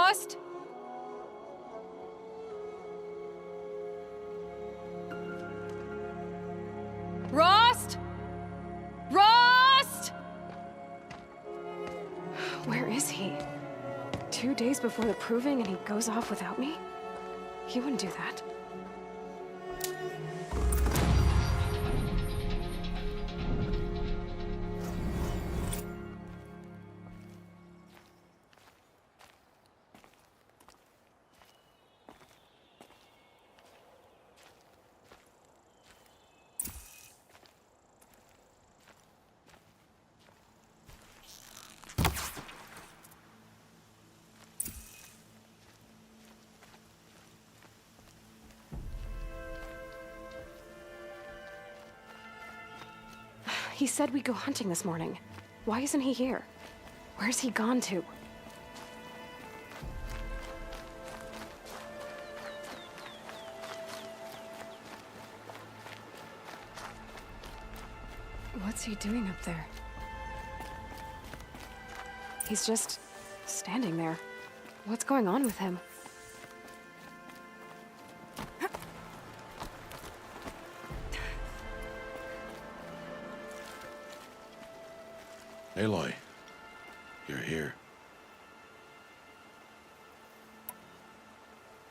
Rost? Rost? Rost? Where is he? 2 days before the proving and he goes off without me? He wouldn't do that. He said we'd go hunting this morning. Why isn't he here? Where's he gone to? What's he doing up there? He's just standing there. What's going on with him? Aloy, you're here.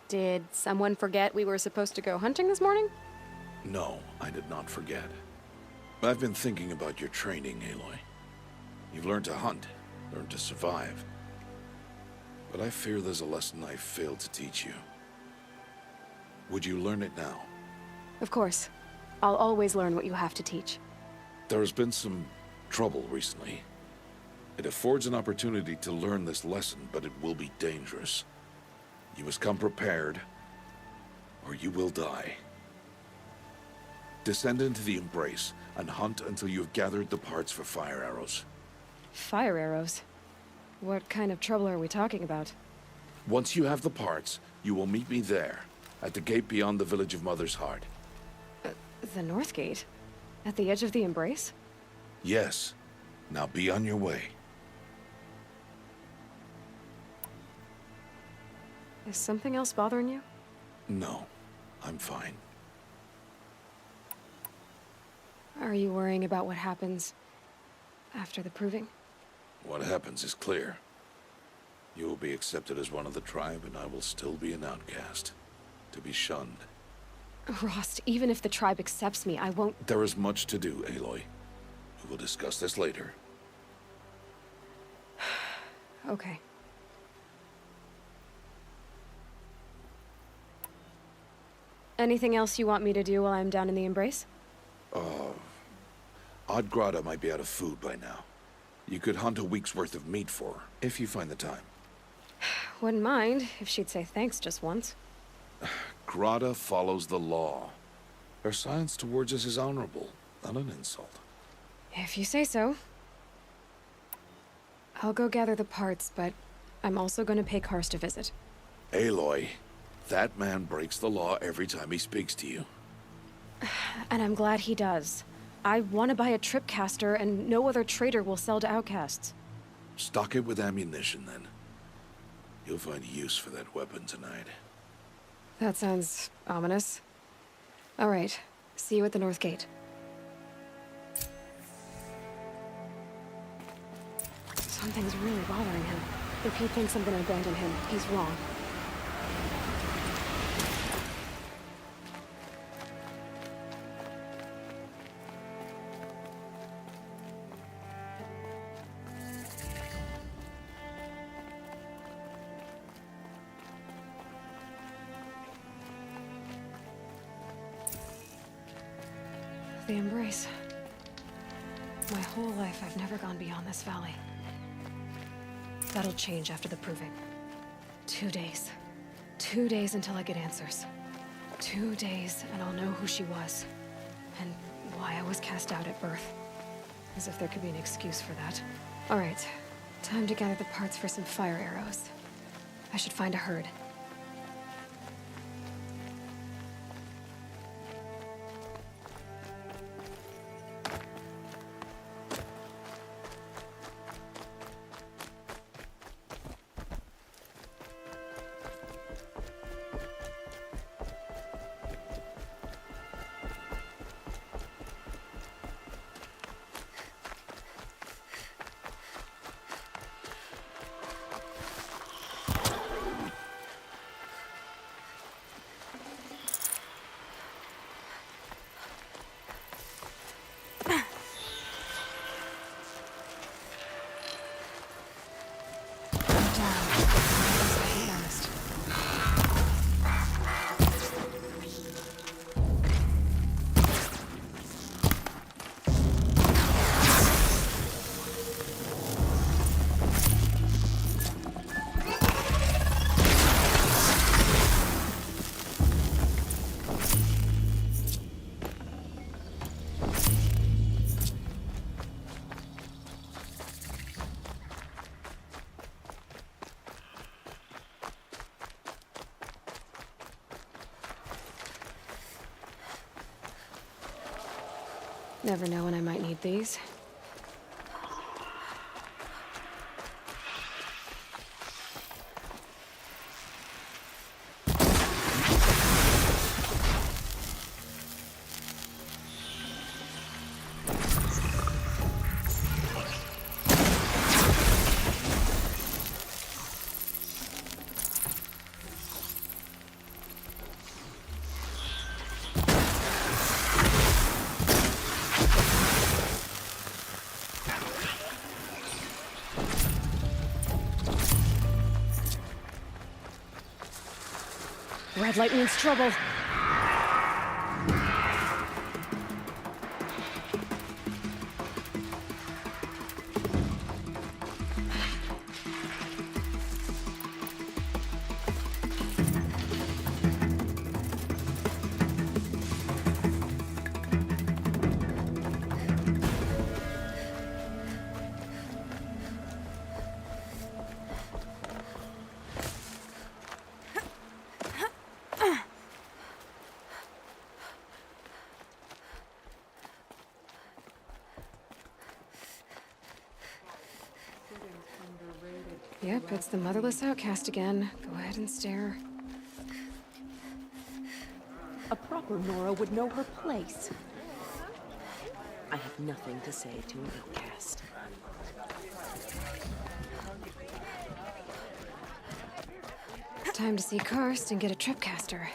Did someone forget we were supposed to go hunting this morning? No, I did not forget. I've been thinking about your training, Aloy. You've learned to hunt, learned to survive. But I fear there's a lesson I failed to teach you. Would you learn it now? Of course. I'll always learn what you have to teach. There has been some trouble recently. It affords an opportunity to learn this lesson, but it will be dangerous. You must come prepared, or you will die. Descend into the Embrace, and hunt until you have gathered the parts for fire arrows. Fire arrows? What kind of trouble are we talking about? Once you have the parts, you will meet me there, at the gate beyond the village of Mother's Heart. The North Gate? At the edge of the Embrace? Yes. Now be on your way. Is something else bothering you? No, I'm fine. Are you worrying about what happens after the proving? What happens is clear. You will be accepted as one of the tribe, and I will still be an outcast, to be shunned. Rost, even if the tribe accepts me, I won't... There is much to do, Aloy. We will discuss this later. Okay. Anything else you want me to do while I'm down in the Embrace? Odd Grata might be out of food by now. You could hunt a week's worth of meat for her, if you find the time. Wouldn't mind if she'd say thanks just once. Grata follows the law. Her silence towards us is honorable, not an insult. If you say so. I'll go gather the parts, but I'm also going to pay Karst a visit. Aloy, that man breaks the law every time he speaks to you. And I'm glad he does. I want to buy a tripcaster, and no other trader will sell to outcasts. Stock it with ammunition, then. You'll find use for that weapon tonight. That sounds ominous. All right. See you at the North Gate. Something's really bothering him. If he thinks I'm gonna abandon him, he's wrong. The Embrace. My whole life, I've never gone beyond this valley. That'll change after the proving. 2 days. 2 days until I get answers. 2 days, and I'll know who she was. And why I was cast out at birth. As if there could be an excuse for that. All right. Time to gather the parts for some fire arrows. I should find a herd. Never know when I might need these. Red light means trouble. Yep, it's the motherless outcast again. Go ahead and stare. A proper Nora would know her place. I have nothing to say to an outcast. Time to see Karst and get a tripcaster.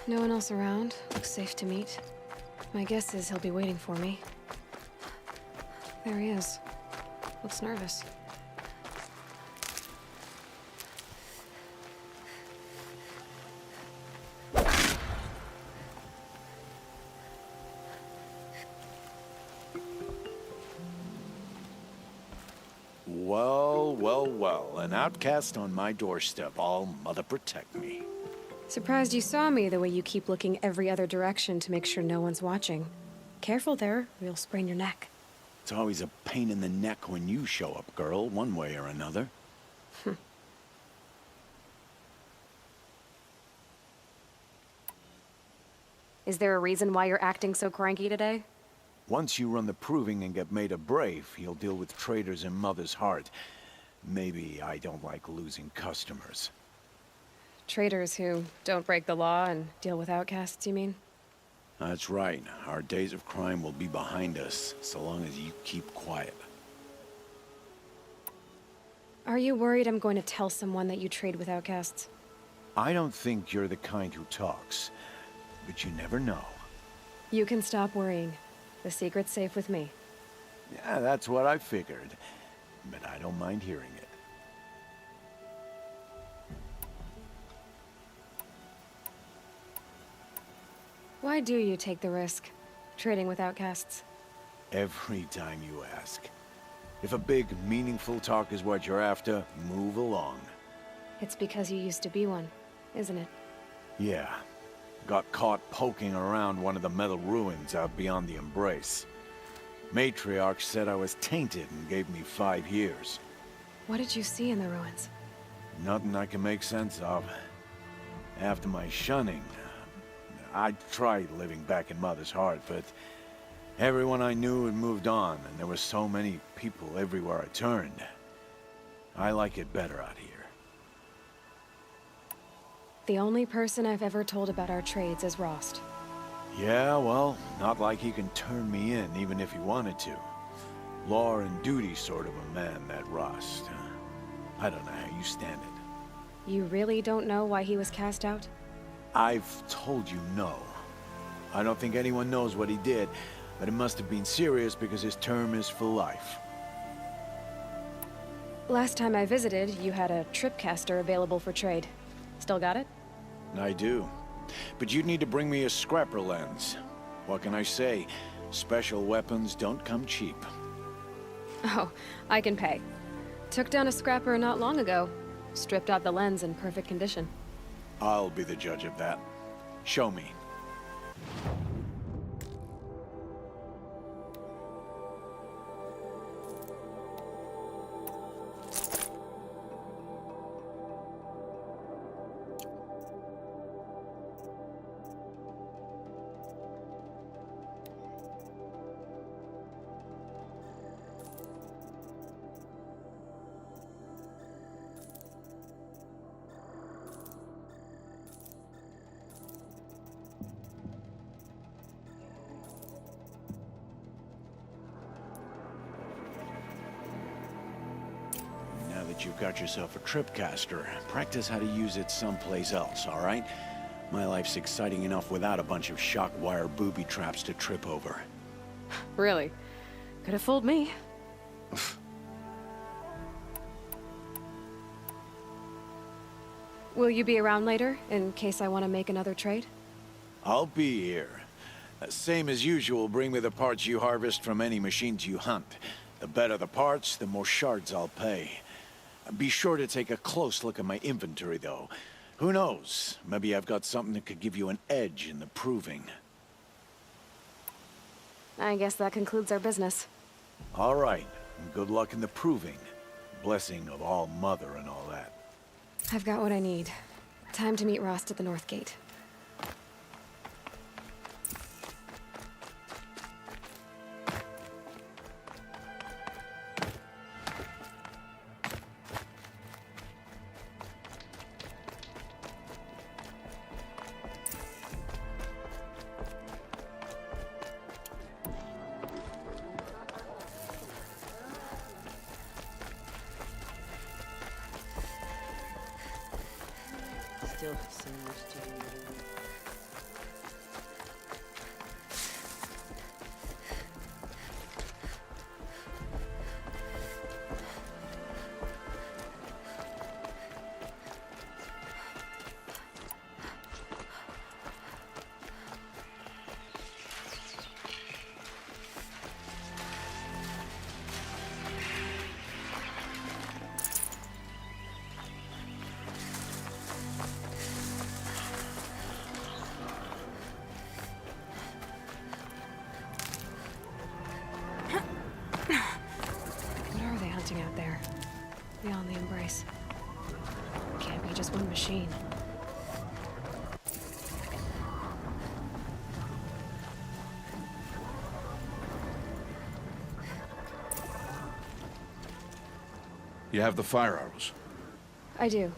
No one else around. Looks safe to meet. My guess is he'll be waiting for me. There he is. Looks nervous. Well, well, well. An outcast on my doorstep. All mother protect me. Surprised you saw me the way you keep looking every other direction to make sure no one's watching. Careful there, or you'll sprain your neck. It's always a pain in the neck when you show up, girl, one way or another. Is there a reason why you're acting so cranky today? Once you run the proving and get made a brave, you'll deal with traitors in Mother's Heart. Maybe I don't like losing customers. Traitors who don't break the law and deal with outcasts, you mean? That's right. Our days of crime will be behind us, so long as you keep quiet. Are you worried I'm going to tell someone that you trade with outcasts? I don't think you're the kind who talks, but you never know. You can stop worrying. The secret's safe with me. Yeah, that's what I figured, but I don't mind hearing it. Why do you take the risk, trading with outcasts? Every time you ask. If a big, meaningful talk is what you're after, move along. It's because you used to be one, isn't it? Yeah. Got caught poking around one of the metal ruins out beyond the Embrace. Matriarch said I was tainted and gave me 5 years. What did you see in the ruins? Nothing I can make sense of. After my shunning, I tried living back in Mother's Heart, but everyone I knew had moved on, and there were so many people everywhere I turned. I like it better out here. The only person I've ever told about our trades is Rost. Yeah, well, not like he can turn me in, even if he wanted to. Law and duty sort of a man, that Rost. I don't know how you stand it. You really don't know why he was cast out? I've told you no. I don't think anyone knows what he did, but it must have been serious because his term is for life. Last time I visited, you had a tripcaster available for trade. Still got it? I do. But you'd need to bring me a scrapper lens. What can I say? Special weapons don't come cheap. Oh, I can pay. Took down a scrapper not long ago. Stripped out the lens in perfect condition. I'll be the judge of that. Show me. that you've got yourself a tripcaster, practice how to use it someplace else, all right? My life's exciting enough without a bunch of shock wire booby traps to trip over. Really? Could have fooled me. Will you be around later, in case I want to make another trade? I'll be here. Same as usual, bring me the parts you harvest from any machines you hunt. The better the parts, the more shards I'll pay. Be sure to take a close look at my inventory, though. Who knows? Maybe I've got something that could give you an edge in the proving. I guess that concludes our business. All right. Good luck in the proving. Blessing of All Mother and all that. I've got what I need. Time to meet Rost at the North Gate. Still have so much to do. What are they hunting out there? Beyond the Embrace. Can't be just one machine. You have the fire arrows. I do.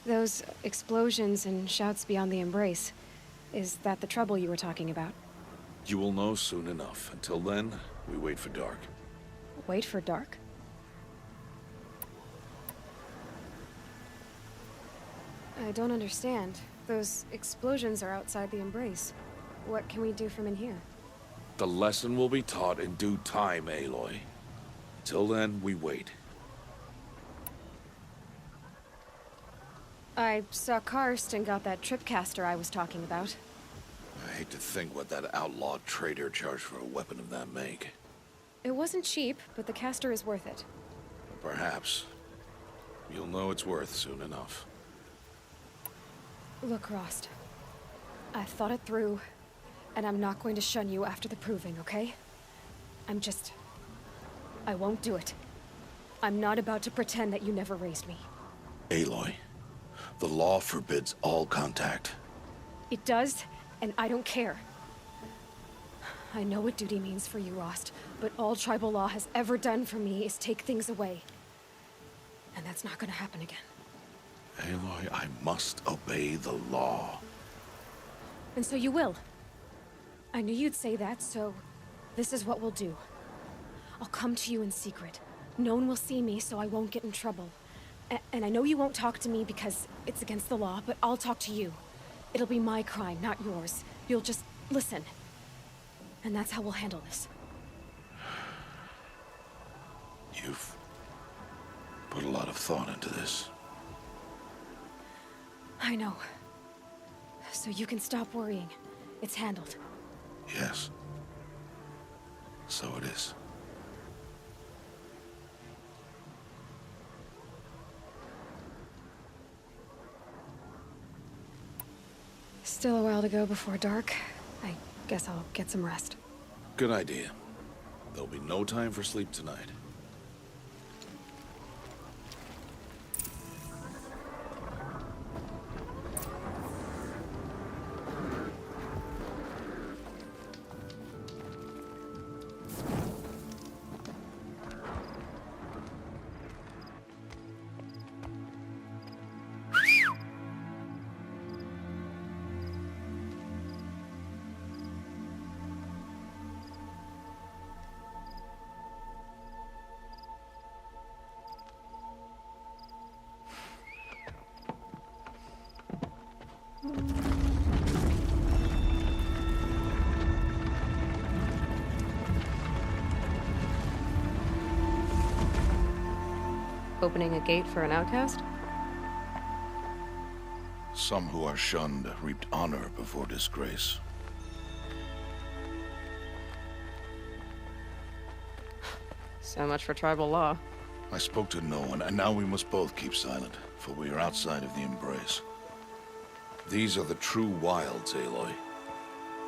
Those explosions and shouts beyond the Embrace. Is that the trouble you were talking about? You will know soon enough. Until then, we wait for dark. Wait for dark? I don't understand. Those explosions are outside the Embrace. What can we do from in here? The lesson will be taught in due time, Aloy. Till then, we wait. I saw Karst and got that tripcaster I was talking about. I hate to think what that outlawed trader charged for a weapon of that make. It wasn't cheap, but the caster is worth it. Perhaps. You'll know it's worth soon enough. Look, Rost. I've thought it through, and I'm not going to shun you after the proving, okay? I won't do it. I'm not about to pretend that you never raised me. Aloy, the law forbids all contact. It does, and I don't care. I know what duty means for you, Rost, but all tribal law has ever done for me is take things away. And that's not gonna happen again. Aloy, I must obey the law. And so you will. I knew you'd say that, so this is what we'll do. I'll come to you in secret. No one will see me, so I won't get in trouble. And I know you won't talk to me because it's against the law, but I'll talk to you. It'll be my crime, not yours. You'll just listen. And that's how we'll handle this. You've put a lot of thought into this. I know. So you can stop worrying. It's handled. Yes. So it is. Still a while to go before dark. I guess I'll get some rest. Good idea. There'll be no time for sleep tonight. Opening a gate for an outcast? Some who are shunned reaped honor before disgrace. So much for tribal law. I spoke to no one, and now we must both keep silent, for we are outside of the embrace. These are the true wilds, Aloy,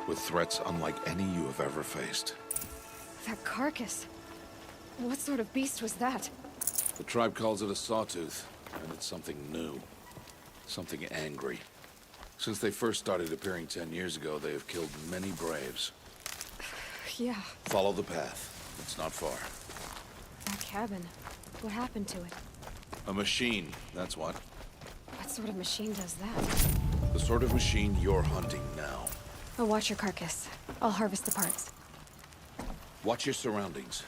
with threats unlike any you have ever faced. That carcass. What sort of beast was that? The tribe calls it a sawtooth, and it's something new. Something angry. Since they first started appearing 10 years ago, they have killed many braves. Yeah, Follow the path. It's not far. that cabin. What happened to it? A machine, that's what. What sort of machine does that? The sort of machine you're hunting now. I'll watch your carcass. I'll harvest the parts. Watch your surroundings.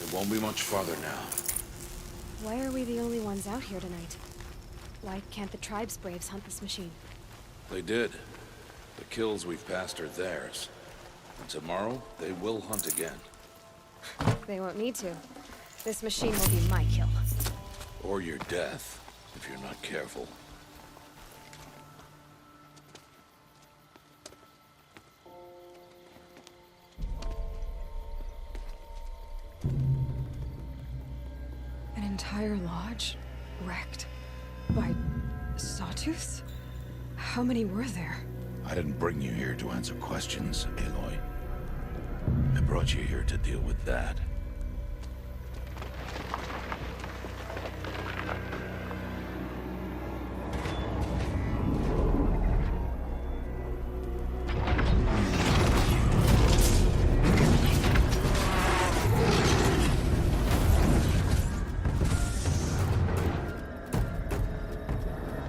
It won't be much farther now. Why are we the only ones out here tonight? Why can't the tribe's braves hunt this machine? They did. The kills we've passed are theirs. And tomorrow, they will hunt again. They won't need to. This machine will be my kill. Or your death, if you're not careful. An entire lodge wrecked by sawtooths? How many were there? I didn't bring you here to answer questions, Aloy. I brought you here to deal with that.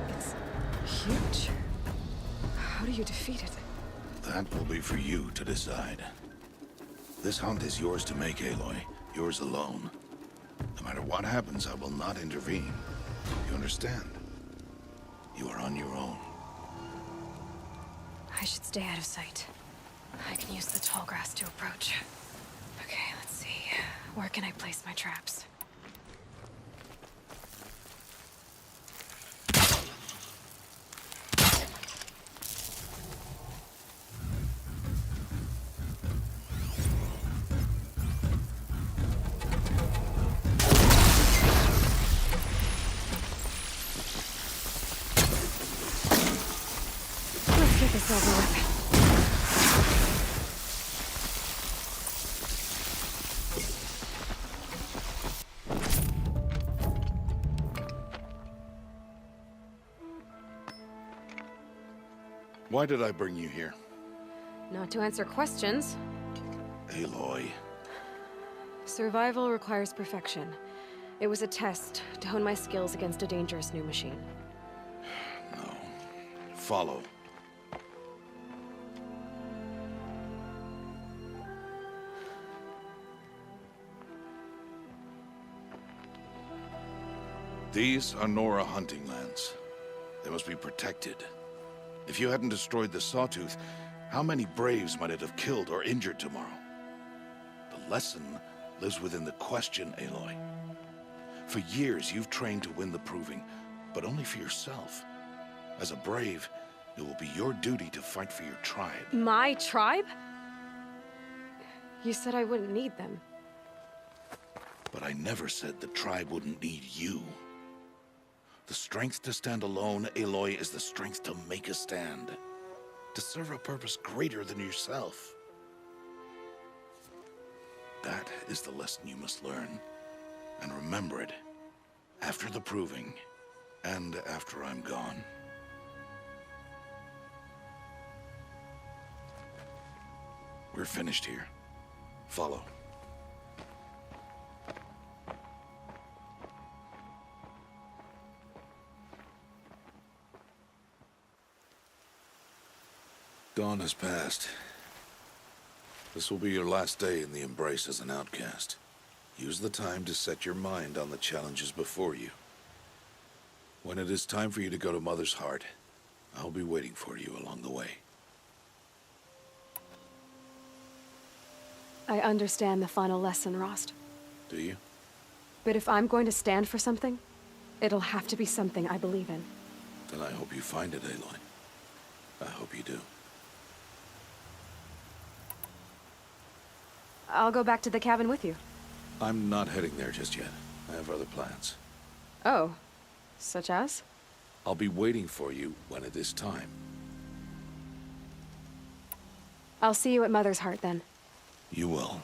It's huge. How do you defeat it? That will be for you to decide. This hunt is yours to make, Aloy. Yours alone. No matter what happens, I will not intervene. You understand? You are on your own. I should stay out of sight. I can use the tall grass to approach. Okay, let's see. Where can I place my traps? Let's get this over with. Why did I bring you here? Not to answer questions. Aloy. Survival requires perfection. It was a test to hone my skills against a dangerous new machine. No. Follow. These are Nora hunting lands. They must be protected. If you hadn't destroyed the Sawtooth, how many braves might it have killed or injured tomorrow? The lesson lives within the question, Aloy. For years, you've trained to win the Proving, but only for yourself. As a brave, it will be your duty to fight for your tribe. My tribe? You said I wouldn't need them. But I never said the tribe wouldn't need you. The strength to stand alone, Aloy, is the strength to make a stand. To serve a purpose greater than yourself. That is the lesson you must learn. And remember it. After the Proving. And after I'm gone. We're finished here. Follow. Dawn has passed. This will be your last day in the Embrace as an outcast. Use the time to set your mind on the challenges before you. When it is time for you to go to Mother's Heart, I'll be waiting for you along the way. I understand the final lesson, Rost. Do you? But if I'm going to stand for something, it'll have to be something I believe in. Then I hope you find it, Aloy. I hope you do. I'll go back to the cabin with you. I'm not heading there just yet. I have other plans. Oh, such as? I'll be waiting for you when it is time. I'll see you at Mother's Heart then. You will.